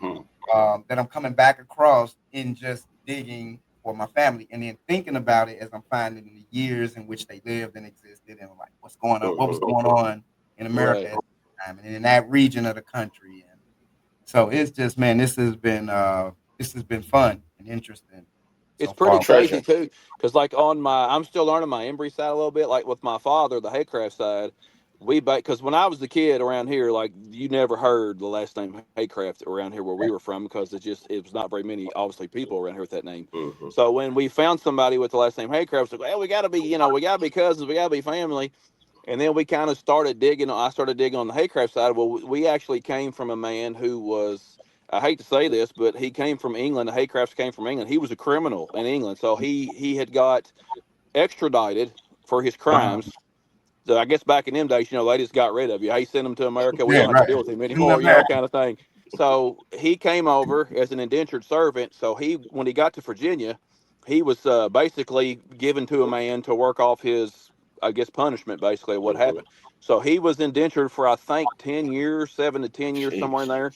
that I'm coming back across in just digging for my family and then thinking about it as I'm finding the years in which they lived and existed and like what's going on, what was Hmm. going on in America Right. at the time and in that region of the country. And so it's just, man, this has been fun and interesting It's so pretty far. crazy Treasure. too, because like I'm still learning my Embry side a little bit. Like with my father, the Haycraft side, because when I was a kid around here, like you never heard the last name Haycraft around here where we were from because it was not very many obviously people around here with that name. Hmm. So when we found somebody with the last name Haycraft, it's like, well, we gotta be cousins, we gotta be family. And then we kind of started digging. I started digging on the Haycraft side. Well, we actually came from a man who was, I hate to say this, but he came from England. The Haycrafts came from England. He was a criminal in England. So he had got extradited for his Wow. crimes. So I guess back in them days, they just got rid of you. Hey, send him to America. We Yeah, don't have to right. deal with him In anymore, America. kind of thing. So he came over as an indentured servant. So when he got to Virginia, he was basically given to a man to work off his, I guess, punishment, basically, what Hmm. happened. So he was indentured for, I think, 10 years, 7 to 10 years, somewhere in Jeez. there.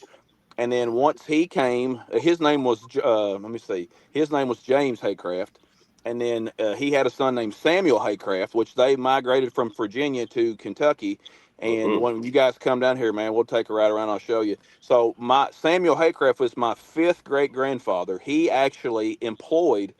And then once he came, his name was, let me see, his name was James Haycraft. and then he had a son named Samuel Haycraft, which they migrated from Virginia to Kentucky. And Mm-hmm. when you guys come down here, man, we'll take a ride around. I'll show you. So my Samuel Haycraft was my fifth great grandfather. He actually employed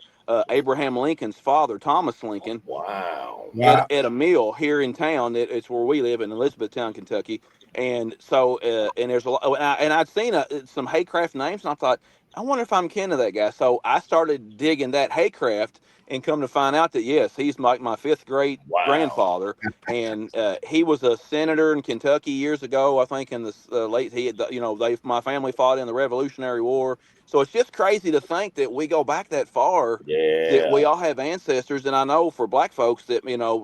Abraham Lincoln's father, Thomas Lincoln, Wow. Wow. at a mill here in town. It's where we live in Elizabethtown, Kentucky. And so, and there's a lot, and I'd seen some Haycraft names, and I thought, I wonder if I'm kin to that guy. So I started digging that Haycraft, and come to find out that yes, he's like my fifth great Wow. grandfather, and he was a senator in Kentucky years ago. I think in the late, he had, my family fought in the Revolutionary War. So it's just crazy to think that we go back that far, that Yeah. we all have ancestors. And I know for black folks that,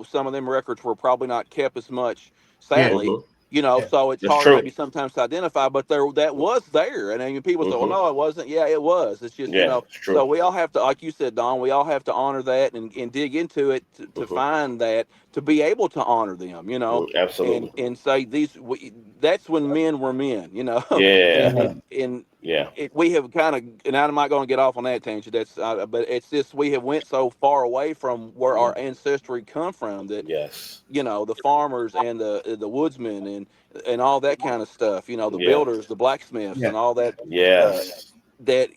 some of them records were probably not kept as much, Yeah. sadly, Mm-hmm. Yeah. so it's That's hard true. maybe sometimes to identify, but that was there. And then people say, well, Mm-hmm. no, it wasn't. Yeah, it was. It's just, Yeah, it's so true. we all have to, like you said, Don, we all have to honor that, and dig into it to Mm-hmm. find that, to be able to honor them, Absolutely. and say that's when men were men, Yeah. and Yeah. we have kind of, and I'm not going to get off on that tangent. That's, but it's just we have went so far away from where Mm-hmm. our ancestry come from that Yes. the farmers and the woodsmen and all that kind of stuff. The Yeah. builders, the blacksmiths, Yeah. and all that. Uh, Yes. that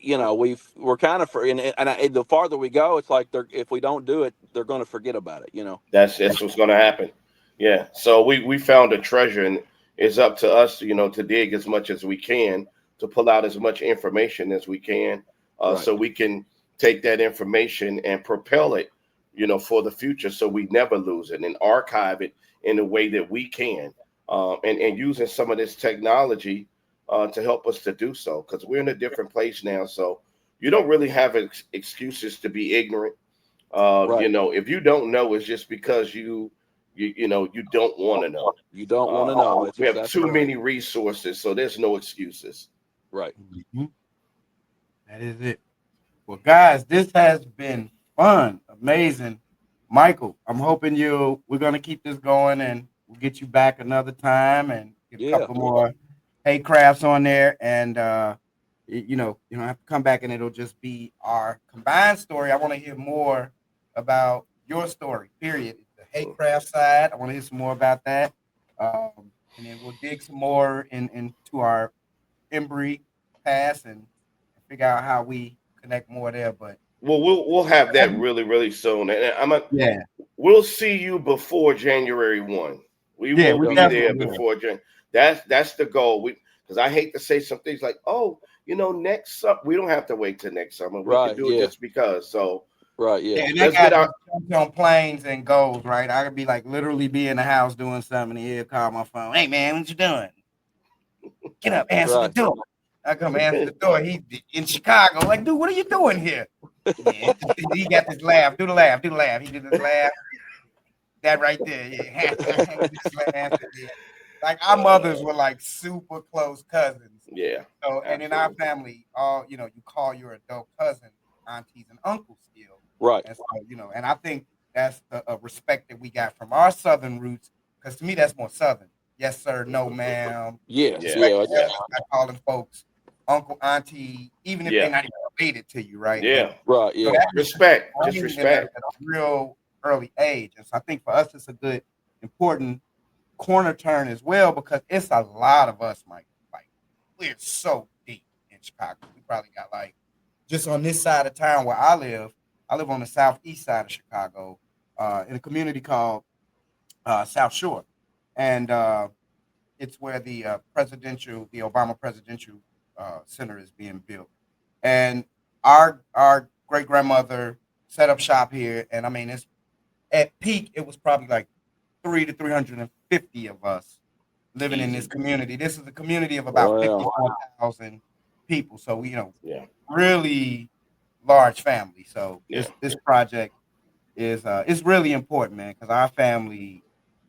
we're kind of, and the farther we go, it's like if we don't do it, they're going to forget about it. That's what's going to happen. Yeah. So we found a treasure, and it's up to us, to dig as much as we can, to pull out as much information as we can, Right. so we can take that information and propel it, for the future, so we never lose it, and archive it in a way that we can, and using some of this technology to help us to do so, because we're in a different place now. So you don't really have excuses to be ignorant. Right. If you don't know, it's just because you don't want to know. You don't want to know. It's We have exactly too right. many resources, so there's no excuses. Right. Mhm. That is it. Well, guys, this has been fun, amazing. Michael, I'm hoping we're gonna keep this going, and we'll get you back another time and get a Yeah. couple more hay crafts on there. And you don't have to come back, and it'll just be our combined story. I want to hear more about your story, period. The hay craft side. I want to hear some more about that. And then we'll dig some more into our Embry past and figure out how we connect more there. But Well, we'll have that really, really soon, and yeah, we'll see you before January 1. We yeah, will we be Okay. there definitely will. before Jan. That's the goal. Because I hate to say some things like, oh, next summer. We don't have to wait till next summer. We can Right. do it Yeah. just because. So Right. Yeah, Yeah. and that let's guy get our. just jumps on planes and goes, right? I could be like literally be in the house doing something, and he'll call my phone. Hey man, what you doing? Get up, answer the Right. door. I come answer the door. He's in Chicago. Like, dude, what are you doing here? Yeah, he got this laugh. Do the laugh. Do the laugh. He did this laugh. That right there. Yeah. This laugh. Yeah. Like our mothers were like super close cousins. Yeah, So, and in our absolutely. family, you call your adult cousins aunties and uncles still. Right. And so, and I think that's the respect that we got from our southern roots. Because to me, that's more southern. Yes, sir. No, ma'am. Yes. Yeah, Respect Yeah. the elders by calling folks uncle, auntie, even if they're yeah, not even related to you, right? yeah. Right. So Yeah. that Respect, just trained at respect. a real early age. And so I think for us, it's a good, important corner turn as well, because it's a lot of us, Mike. Like, we're so deep in Chicago. We probably got like, just on this side of town where I live on the southeast side of Chicago, in a community called South Shore. And it's where the Obama Presidential Center is being built. And our great grandmother set up shop here. And I mean, it's at peak, it was probably like 350 of us living in this Easy. community. This is a community of about Wow. 54,000 people. So, Yeah, really large family. So yeah, this project is really important, man, because our family,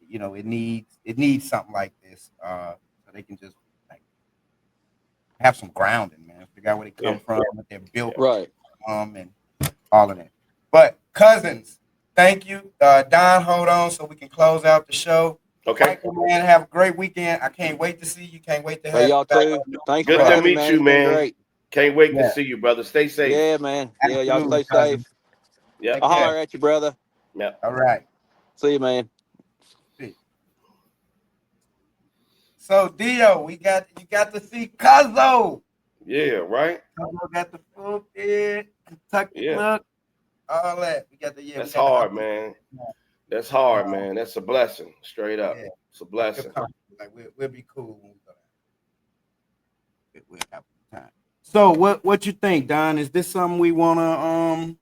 it needs something like this, so they can just like have some grounding, man. Figure out where they yeah, come from, what they're built yeah. Right. from, and all of that. But cousins, thank you, Don. Hold on, so we can close out the show. Okay. Michael, man, have a great weekend. I can't wait to see you. Can't wait to Hey, have you y'all back too. on the Thanks for Good to show. having me, meet man. you, It's been man. great. Can't wait to Yeah, see you, brother. Stay safe. Yeah, man. Yeah, y'all absolutely, stay safe. cousin. Yeah. Take I'll care. holler at you, brother. Yeah. All right. See you, man. See. So Dio, you got to see Cuzzo. Yeah. Right. Cuzzo got the full beard, Kentucky Yeah. look, all that. We got That's the hard, man. That's hard, man. That's a blessing. Straight up. yeah. It's a I feel blessing. comfortable. Like we'll be cool when we go down. We'll have a good time. So what you think, Don? Is this something we wanna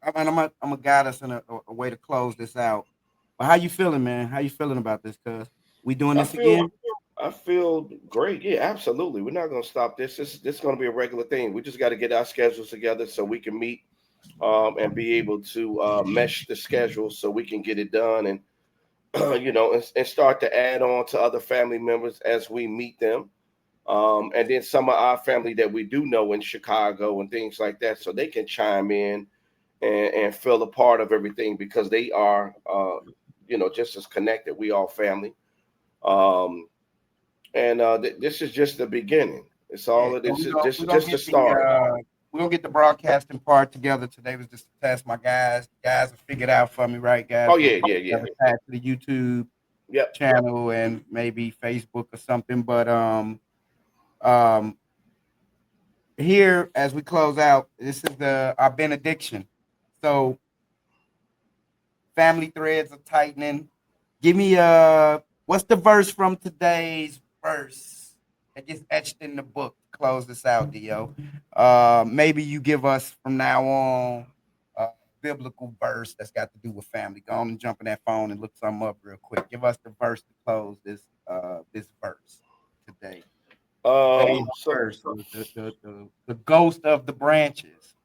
I mean, I'm gonna guide us in a way to close this out. But how you feeling, man? How you feeling about this? Cuz we doing I this feel again? I feel great. Yeah, absolutely. We're not gonna stop this. This is gonna be a regular thing. We just got to get our schedules together so we can meet and be able to mesh the schedule so we can get it done and and start to add on to other family members as we meet them. And then some of our family that we do know in Chicago and things like that, so they can chime in and feel a part of everything because they are, just as connected. We all family. Um, and this is just the beginning. It's Yeah. all. So This is we just gonna just the get start. we're gonna get the broadcasting part together today. Was just to test my guys. Guys have figured out for me, right, guys? Oh We'll yeah, get yeah, yeah. together, tag to the YouTube Yep. channel and maybe Facebook or something. But um here as we close out, this is our benediction. So family threads are tightening. Give me what's the verse from today's verse that gets etched in the book to close this out, Dio? Maybe you give us from now on a biblical verse that's got to do with family. Go on and jump in that phone and look something up real quick. Give us the verse to close this verse today. Today's So verse was the ghost of the branches.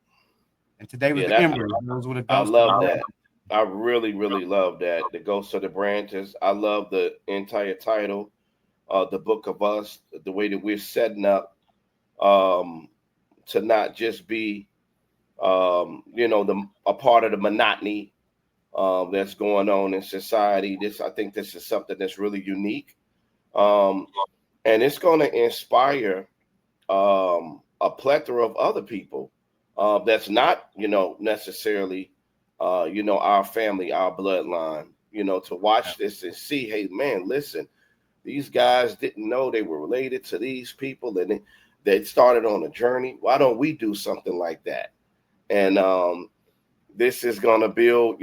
And today was yeah, the that embers. Those were the I ghosts of the love branches. that. I really, really love that. The Ghost of the Branches. I love the entire title, the Book of Us, the way that we're setting up um, to not just be, a part of the monotony that's going on in society. I think this is something that's really unique, um, and it's going to inspire a plethora of other people that's not, necessarily, our family, our bloodline, to watch this and see, hey, man, listen, these guys didn't know they were related to these people and they started on a journey. Why don't we do something like that? And this is going to build,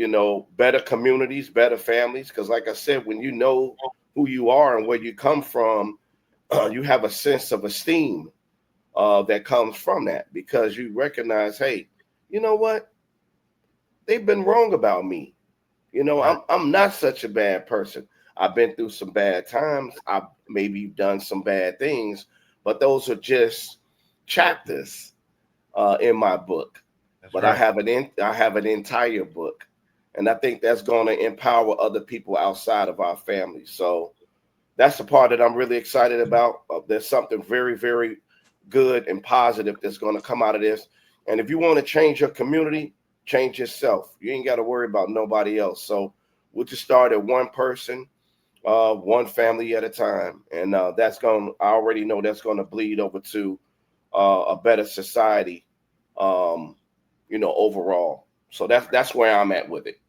better communities, better families. Because like I said, when you know who you are and where you come from, you have a sense of esteem that comes from that because you recognize, hey, you know what? They've been wrong about me. Right. I'm not such a bad person. I've been through some bad times. I've maybe done some bad things, but those are just chapters in my book. That's But right. I have an entire book, and I think that's going to empower other people outside of our family. So that's the part that I'm really excited about. There's something very, very good and positive that's going to come out of this. And if you want to change your community, change yourself. You ain't got to worry about nobody else. So we'll just start at one person, one family at a time, and that's going. I already know that's going to bleed over to a better society, overall. So that's where I'm at with it.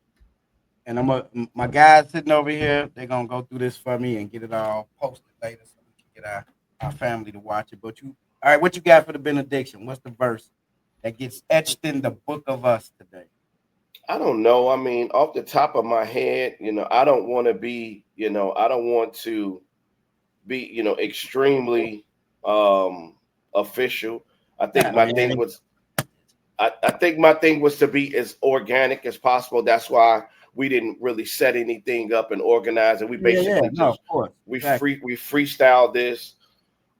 And my guys sitting over here, they're gonna go through this for me and get it all posted later so we can get our family to watch it. But all right, what you got for the benediction? What's the verse that gets etched in the book of us today? I don't know. I mean, off the top of my head, I don't want to be, I don't want to be, extremely official. I think my Man, thing was I think my thing was to be as organic as possible. That's why we didn't really set anything up and organize it. We yeah, basically no, just of course, exactly. we freestyle this.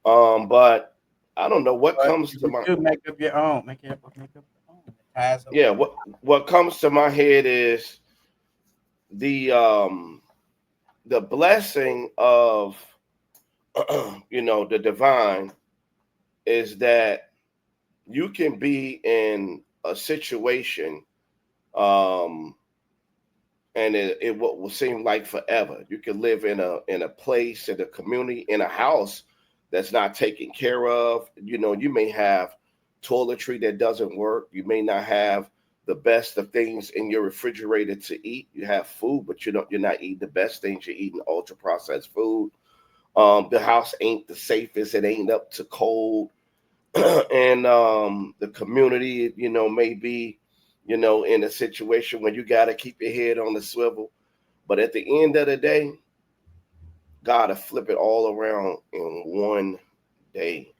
But I don't know what But comes to you my should make up your own, make up your own. It ties up yeah, with what comes to my head is the um the blessing of the divine is that you can be in a situation um and it will seem like forever. You can live in a place, in a community, in a house that's not taken care of. You may have toiletry that doesn't work. You may not have the best of things in your refrigerator to eat. You have food, but you're not eating the best things. You're eating ultra processed food. The house ain't the safest. It ain't up to code. And the community, may be, in a situation where you got to keep your head on the swivel. But at the end of the day, God will flip it all around in one day,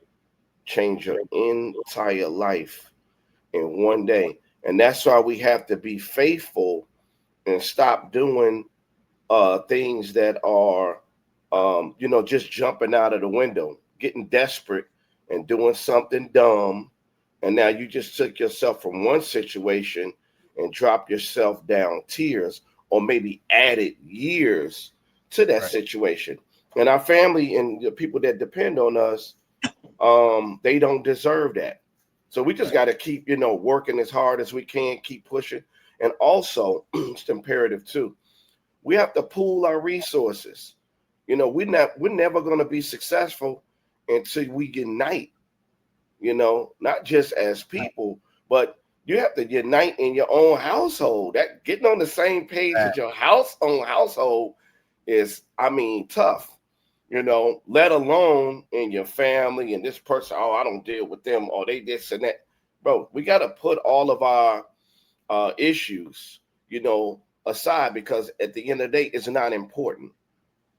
change your entire life in one day. And that's why we have to be faithful and stop doing things that are, just jumping out of the window, getting desperate and doing something dumb. And now you just took yourself from one situation and dropped yourself down tiers, or maybe added years to that situation. And our family and the people that depend on us, they don't deserve that. So we just got to keep, working as hard as we can, keep pushing. And also, it's imperative too, we have to pool our resources. We're never going to be successful until we unite, not just as people, but you have to unite in your own household. That getting on the same page with your own household is, tough. Let alone in your family and this person, I don't deal with them, or they this and that. Bro, we got to put all of our issues, aside, because at the end of the day, it's not important.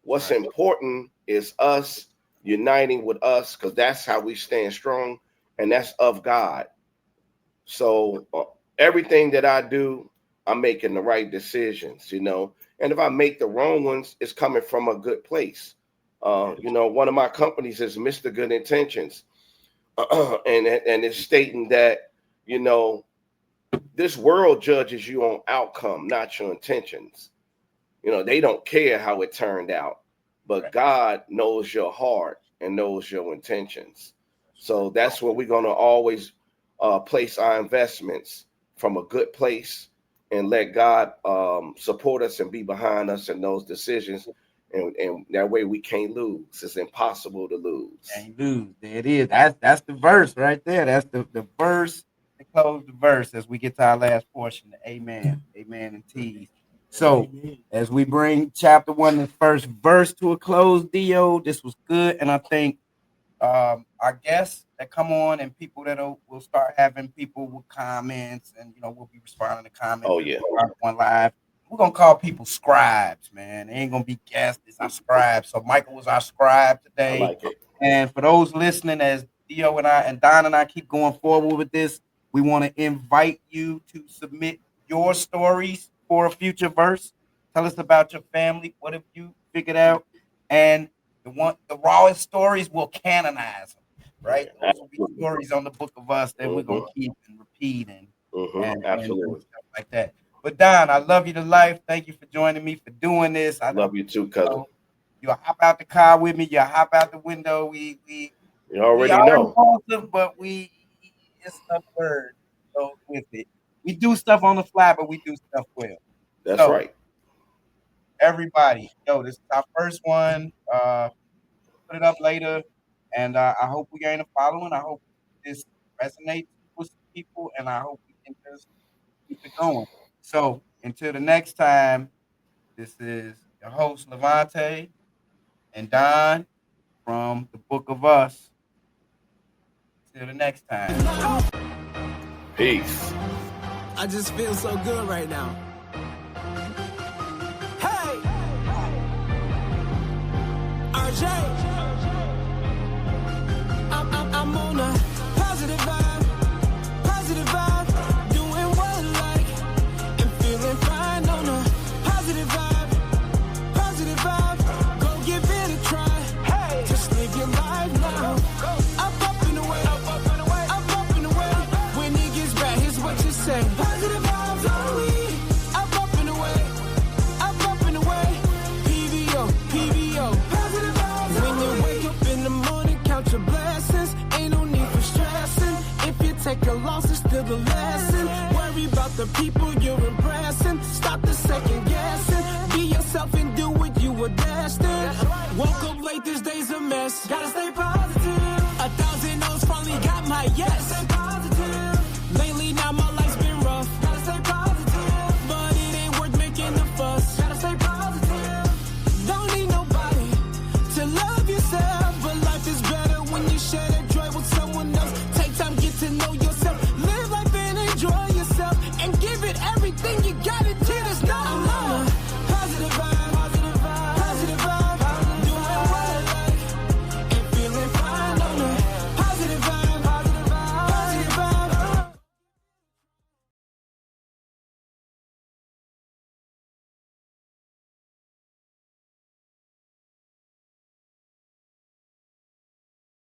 What's important is us uniting with us, because that's how we stand strong, and that's of God. So everything that I do, I'm making the right decisions, and if I make the wrong ones, it's coming from a good place. One of my companies is Mr. Good Intentions, and it's stating that, this world judges you on outcome, not your intentions. They don't care how it turned out, but God knows your heart and knows your intentions. So that's where we're going to always place our investments, from a good place, and let God support us and be behind us in those decisions. And that way we can't lose. It's impossible to lose. Can't lose. There it is. That's the verse right there. That's the verse to close the verse as we get to our last portion. Amen. Amen and tease. So as we bring chapter 1, the first verse, to a close, Dio, this was good. And I think our guests that come on and people that will start having people with comments, and we'll be responding to comments. Oh yeah. On live. We're gonna call people scribes, man. They ain't gonna be guests, it's our scribes. So Michael was our scribe today. I like it. And for those listening, as Dio and I and Don and I keep going forward with this, we want to invite you to submit your stories for a future verse. Tell us about your family. What have you figured out? And the rawest stories, will canonize them, right? Yeah, those will be stories on the Book of Us that we're gonna keep and repeat and absolutely stuff like that. But Don, I love you to life. Thank you for joining me, for doing this. I love you too, cousin. You'll hop out the car with me. You'll hop out the window. You already know. Impulsive, but it's a word. So with it, we do stuff on the fly, but we do stuff well. That's right. Everybody, this is our first one. Put it up later, and I hope we gain a following. I hope this resonates with people, and I hope we can just keep it going. So until the next time, this is your host Levante and Don from the Book of Us. Till the next time. Peace. I just feel so good right now. Hey, RJ, I'm on a positive vibe, doing what I like, and feeling fine on a positive vibe, go give it a try, hey, just live your life now, up and away, when it gets bad, here's what you say, positive vibes only, up and away, PBO, positive vibes when you wake up in the morning, count your blessings, ain't no need for stressing, if you take a loss, it's still a lesson, worry about the people you're impressing, stop the second guessing, be yourself and do what you were destined, woke up late, this day's a mess, gotta stay positive.